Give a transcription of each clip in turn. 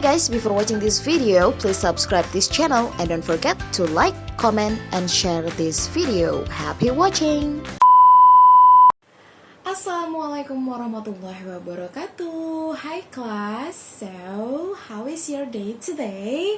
guys, before watching this video, please subscribe this channel and don't forget to like, comment, and share this video. Happy watching! Assalamualaikum warahmatullahi wabarakatuh. Hi class, so how is your day today?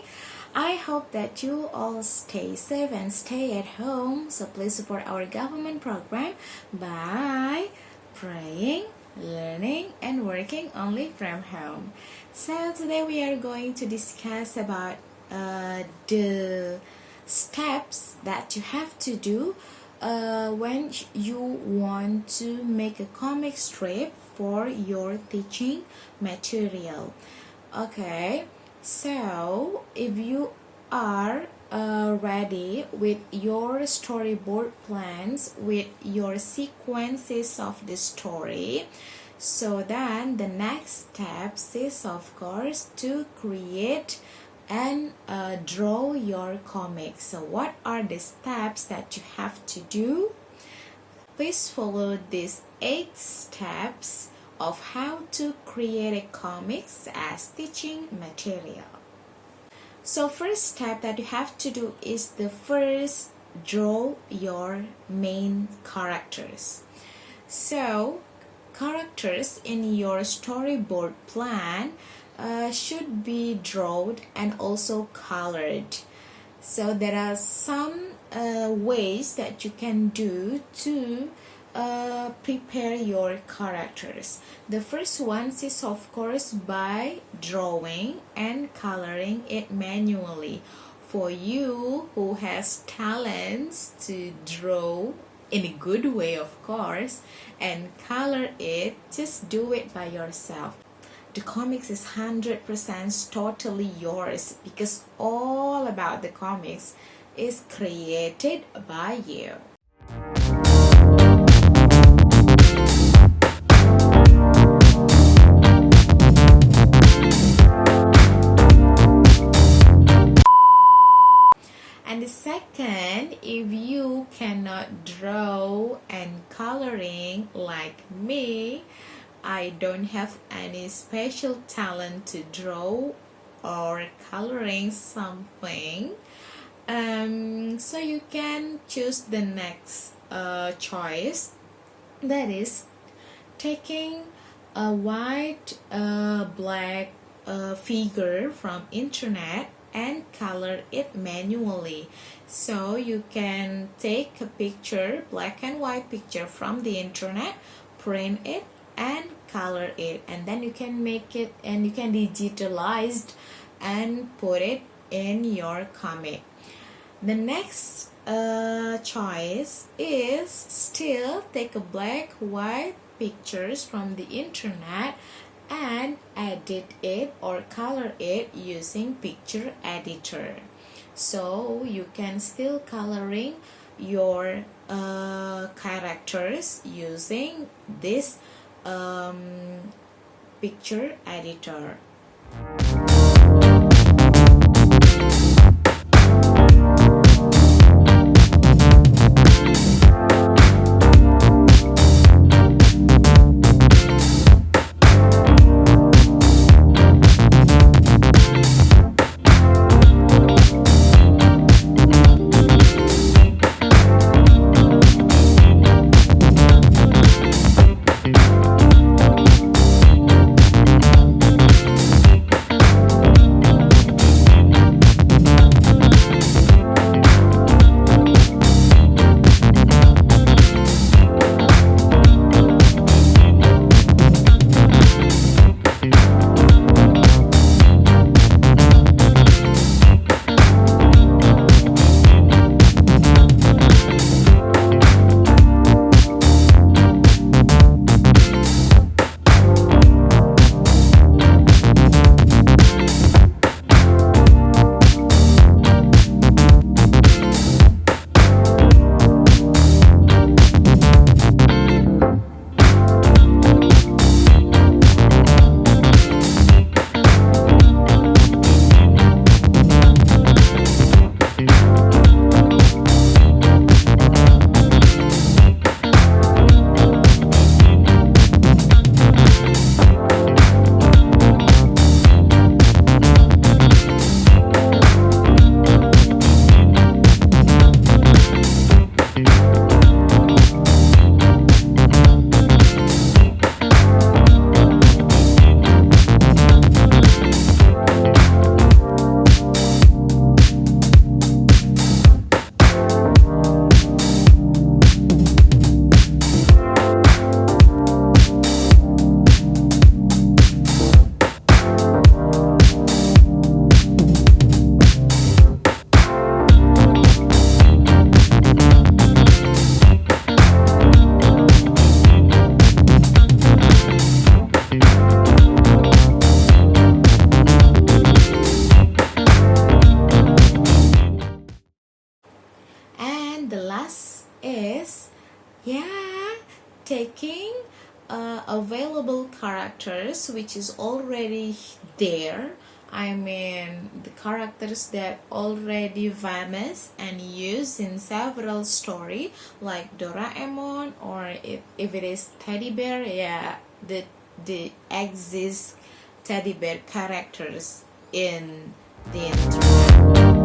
I hope that you all stay safe and stay at home. So please support our government program by praying, learning, and working only from home. So today we are going to discuss about the steps that you have to do when you want to make a comic strip for your teaching material. Okay, so if you are ready with your storyboard plans, with your sequences of the story, so then the next step is of course to create and draw your comics. So what are the steps that you have to do? Please follow these 8 steps of how to create a comics as teaching material. So first step that you have to do is the first draw your main characters. So characters in your storyboard plan should be drawn and also colored. So there are some ways that you can do to prepare your characters. The first one is of course by drawing and coloring it manually. For you who has talents to draw in a good way of course and color it, just do it by yourself. The comics is 100% totally yours because all about the comics is created by you. And the second, if you cannot draw and coloring like me, I don't have any special talent to draw or coloring something, so you can choose the next choice, that is taking a white black figure from internet and color it manually. So you can take a picture, black and white picture from the internet, print it and color it, and then you can make it and you can digitalize and put it in your comic. The next choice is still take a black white pictures from the internet and edit it or color it using picture editor. So you can still coloring your characters using this picture editor. available characters which is already there. I mean the characters that already famous and used in several story like Doraemon, or if it is teddy bear, yeah, the exist teddy bear characters in the internet.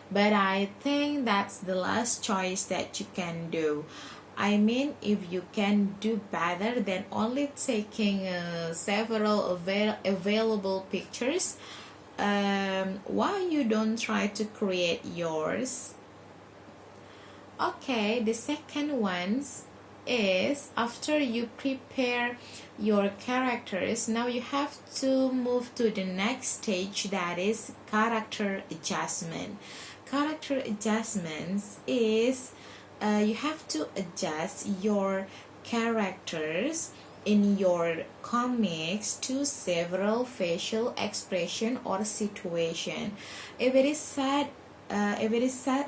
But I think that's the last choice that you can do. I mean, if you can do better than only taking several available pictures, why you don't try to create yours? Okay, the second one is after you prepare your characters, now you have to move to the next stage, that is character adjustment. Character adjustments is you have to adjust your characters in your comics to several facial expression or situation. If it is sad,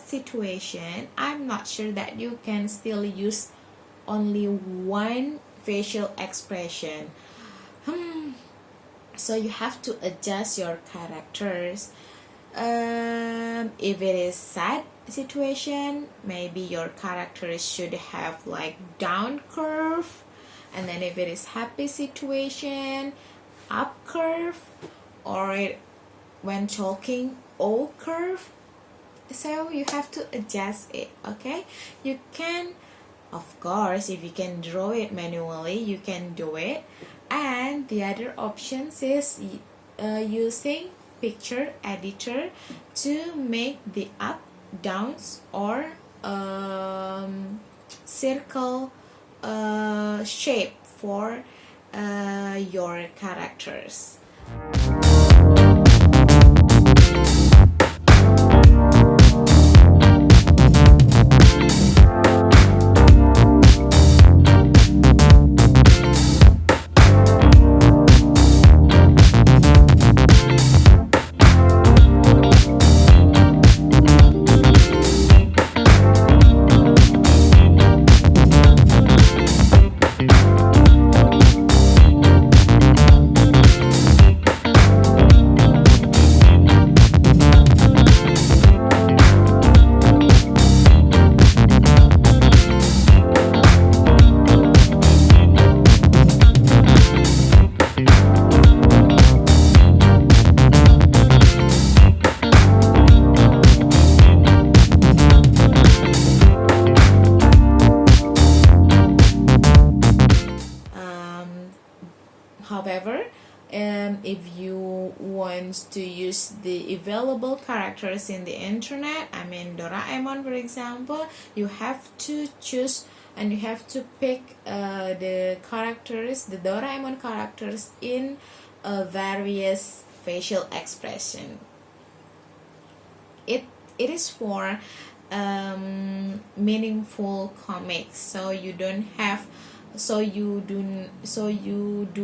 situation, I'm not sure that you can still use only one facial expression. So you have to adjust your characters. If it is sad situation, maybe your characters should have like down curve, and then if it is happy situation, up curve, or when talking, O curve. So you have to adjust it. Okay, you can, of course, if you can draw it manually, you can do it. And the other options is using picture editor to make the up, downs, or circle shape for your characters. However, if you want to use the available characters in the internet, I mean Doraemon for example, you have to choose and you have to pick the characters, the Doraemon characters in various facial expression. It is for meaningful comics, so you do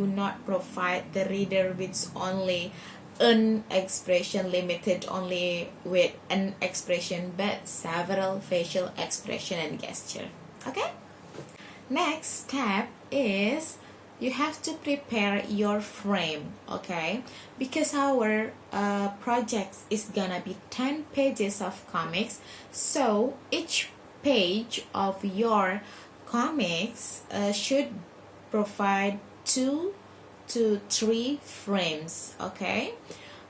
not provide the reader with only an expression, limited only with an expression, but several facial expression and gesture. Okay, next step is you have to prepare your frame. Okay, because our project is gonna be 10 pages of comics, so each page of your comics should provide 2 to 3 frames. Okay,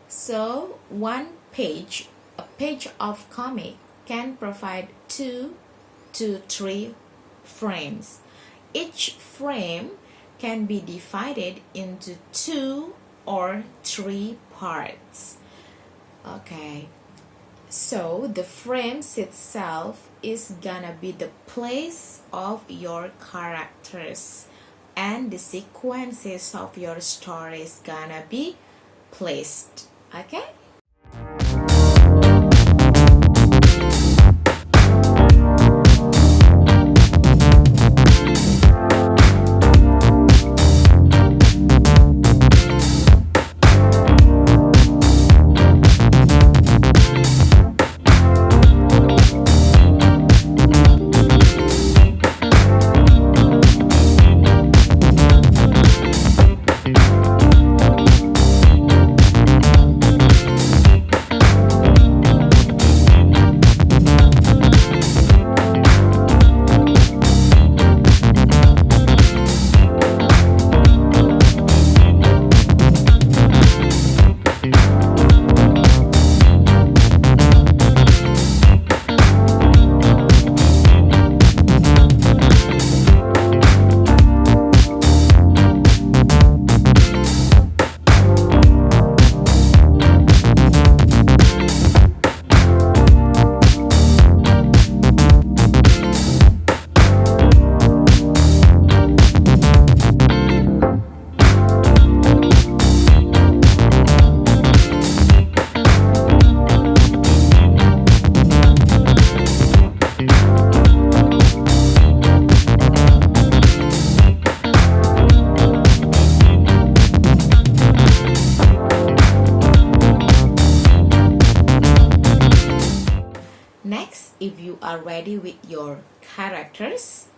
so one page a page of comic can provide 2 to 3 frames. Each frame can be divided into 2 or 3 parts. Okay, so the frames itself is gonna be the place of your characters, and the sequences of your story is gonna be placed. Okay. Next, if you are ready with your characters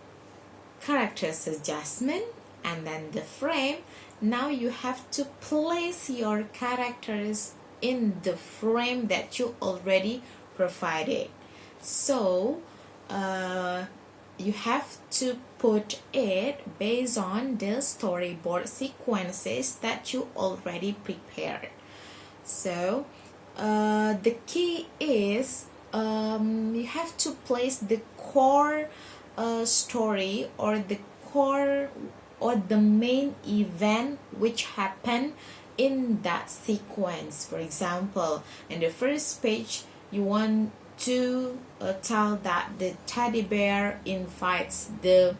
adjustment, and then the frame, now you have to place your characters in the frame that you already provided. So you have to put it based on the storyboard sequences that you already prepared. So the key is you have to place the core story, or the core or the main event which happened in that sequence. For example, in the first page you want to tell that the teddy bear invites the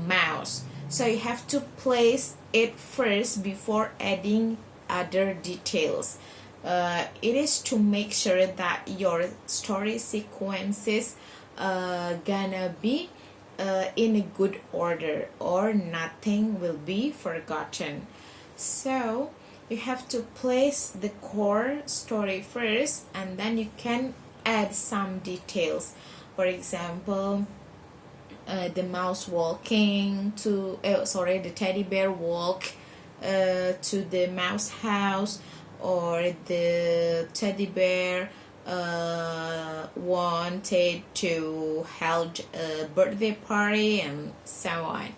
mouse, so you have to place it first before adding other details. It is to make sure that your story sequences gonna be in a good order, or nothing will be forgotten. So you have to place the core story first, and then you can add some details. For example, the mouse walking to the teddy bear walk to the mouse house, or the teddy bear wanted to hold a birthday party, and so on.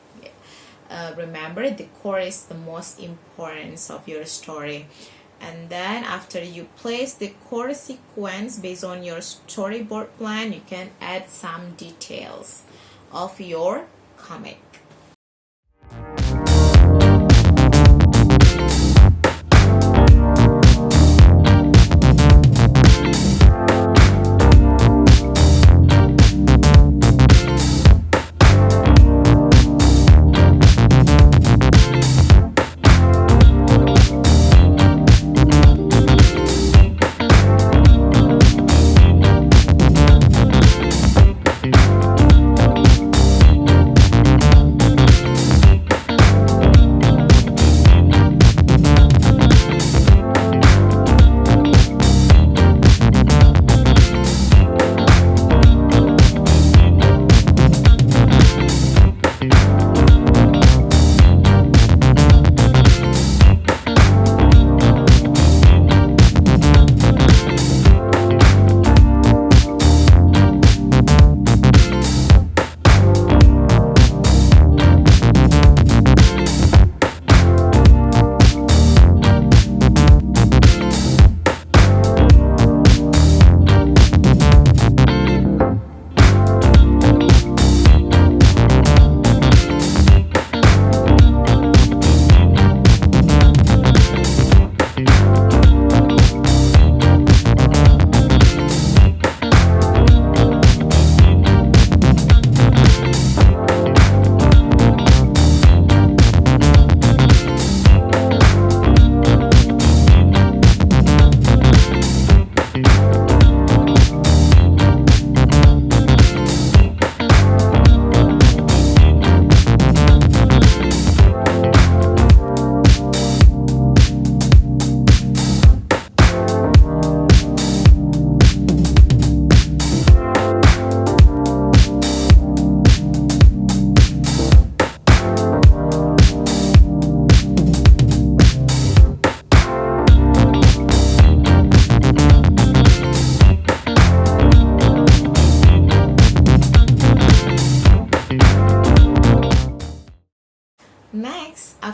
Remember, the core is the most important of your story. And then after you place the core sequence based on your storyboard plan, you can add some details of your comic.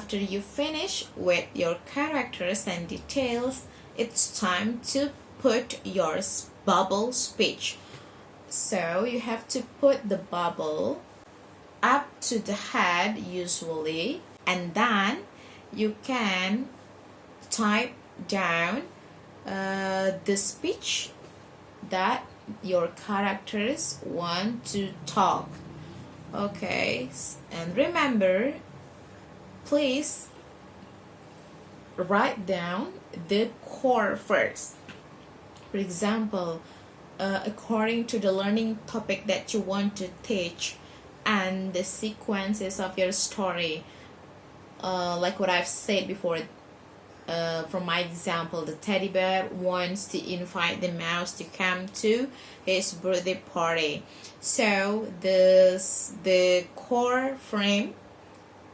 after you finish with your characters and details, it's time to put your bubble speech. So you have to put the bubble up to the head usually, and then you can type down the speech that your characters want to talk. Okay, and remember, please write down the core first. For example, according to the learning topic that you want to teach and the sequences of your story, like what I've said before, from my example, the teddy bear wants to invite the mouse to come to his birthday party. So the core frame,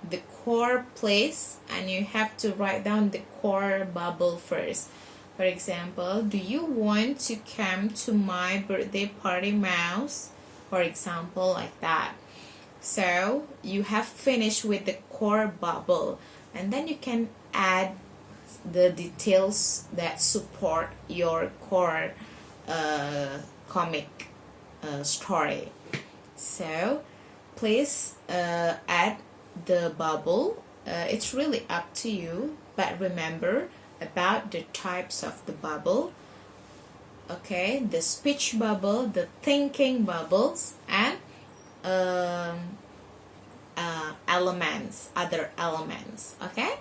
the core place, and you have to write down the core bubble first. For example, do you want to come to my birthday party, mouse? For example, like that. So you have finished with the core bubble, and then you can add the details that support your core comic story. So please add the bubble. It's really up to you, but remember about the types of the bubble. Okay, the speech bubble, the thinking bubbles, and elements, other elements. Okay.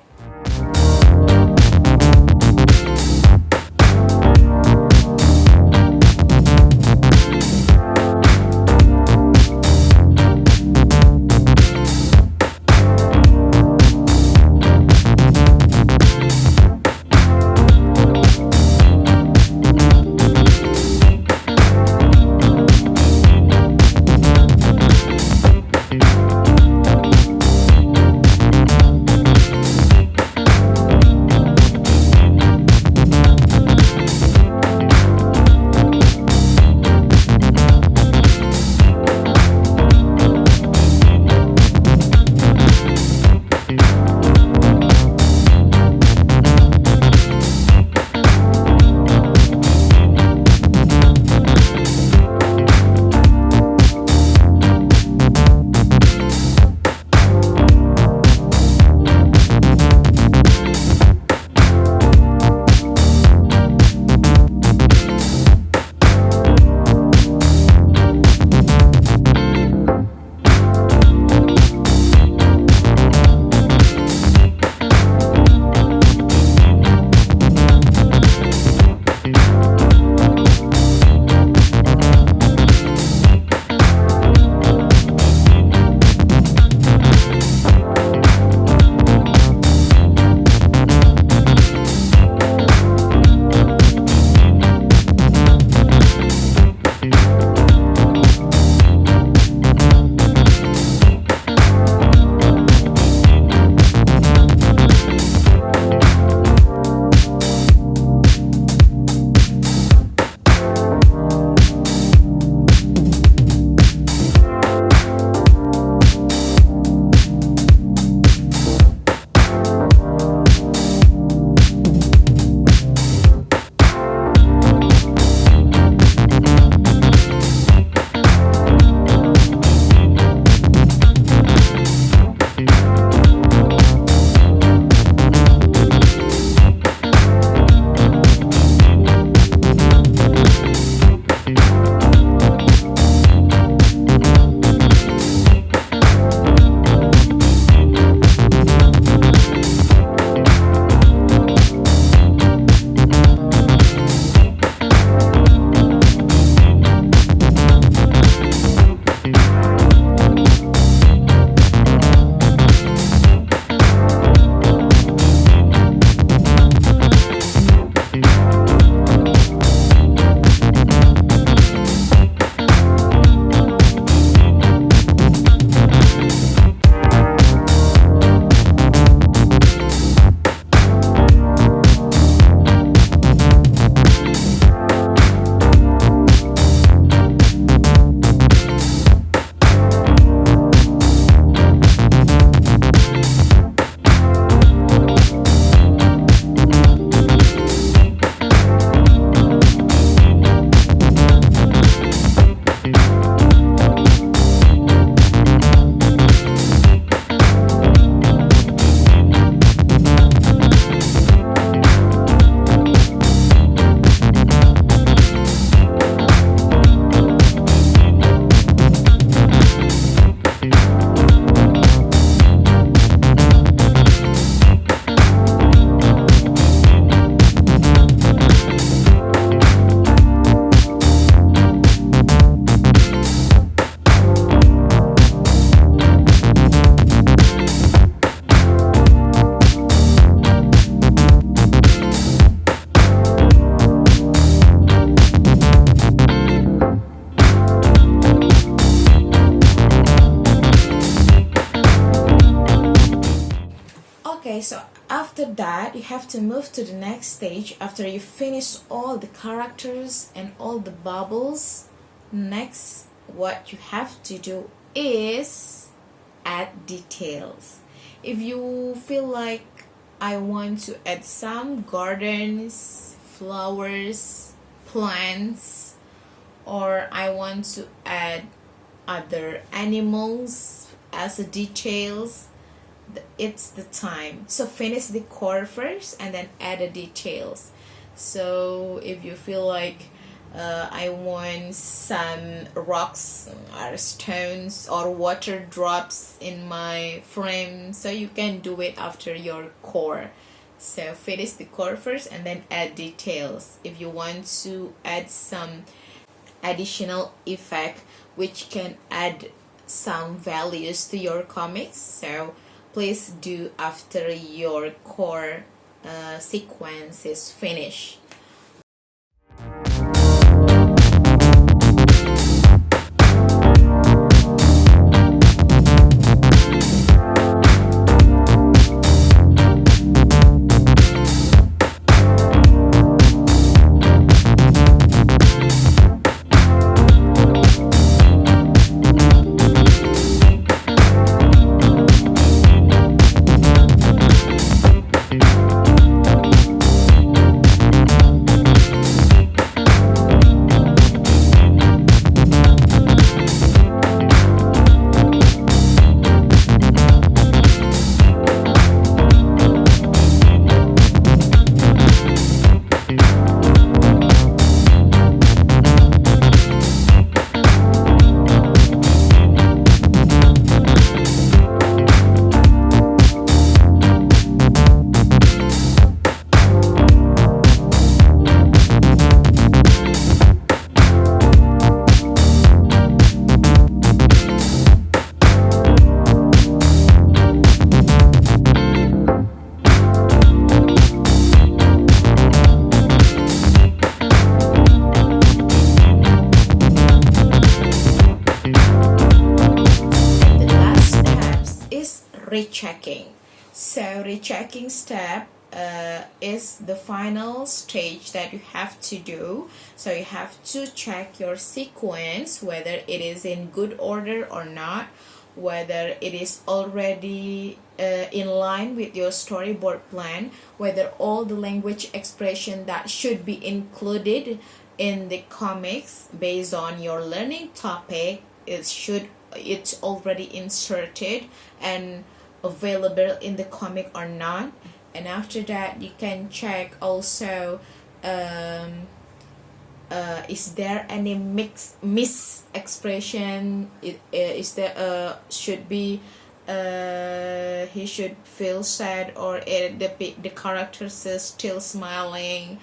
so after that, you have to move to the next stage. After you finish all the characters and all the bubbles, next what you have to do is add details. If you feel like I want to add some gardens, flowers, plants, or I want to add other animals as a details, it's the time. So finish the core first and then add the details. So if you feel like I want some rocks or stones or water drops in my frame, so you can do it after your core. So finish the core first and then add details. If you want to add some additional effect which can add some values to your comics, so please do after your core sequence is finished. Rechecking. So rechecking step is the final stage that you have to do. So you have to check your sequence, whether it is in good order or not, whether it is already in line with your storyboard plan, whether all the language expression that should be included in the comics based on your learning topic, it's already inserted and available in the comic or not. And after that, you can check also is there any miss expression. Is there should be he should feel sad, or the characters is still smiling,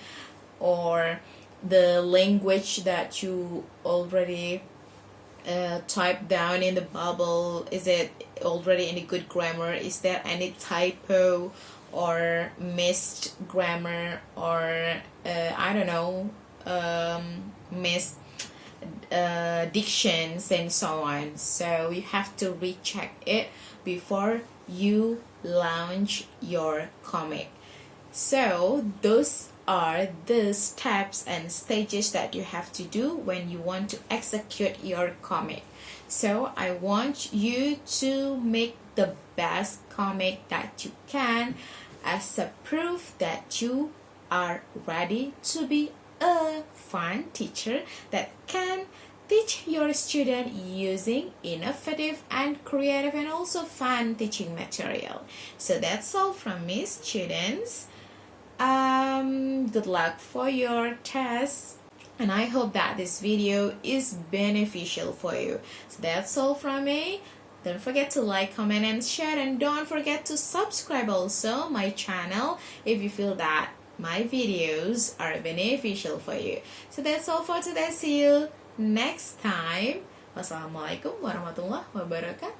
or the language that you already type down in the bubble, is it already in a good grammar? Is there any typo or missed grammar, or I don't know, missed dictions and so on? So you have to recheck it before you launch your comic. So those are the steps and stages that you have to do when you want to execute your comic. So I want you to make the best comic that you can as a proof that you are ready to be a fun teacher that can teach your student using innovative and creative and also fun teaching material. So that's all from me, students. Good luck for your test, and I hope that this video is beneficial for you. So that's all from me. Don't forget to like, comment and share, and don't forget to subscribe also my channel if you feel that my videos are beneficial for you. So that's all for today. See you next time. Wassalamualaikum warahmatullahi wabarakatuh.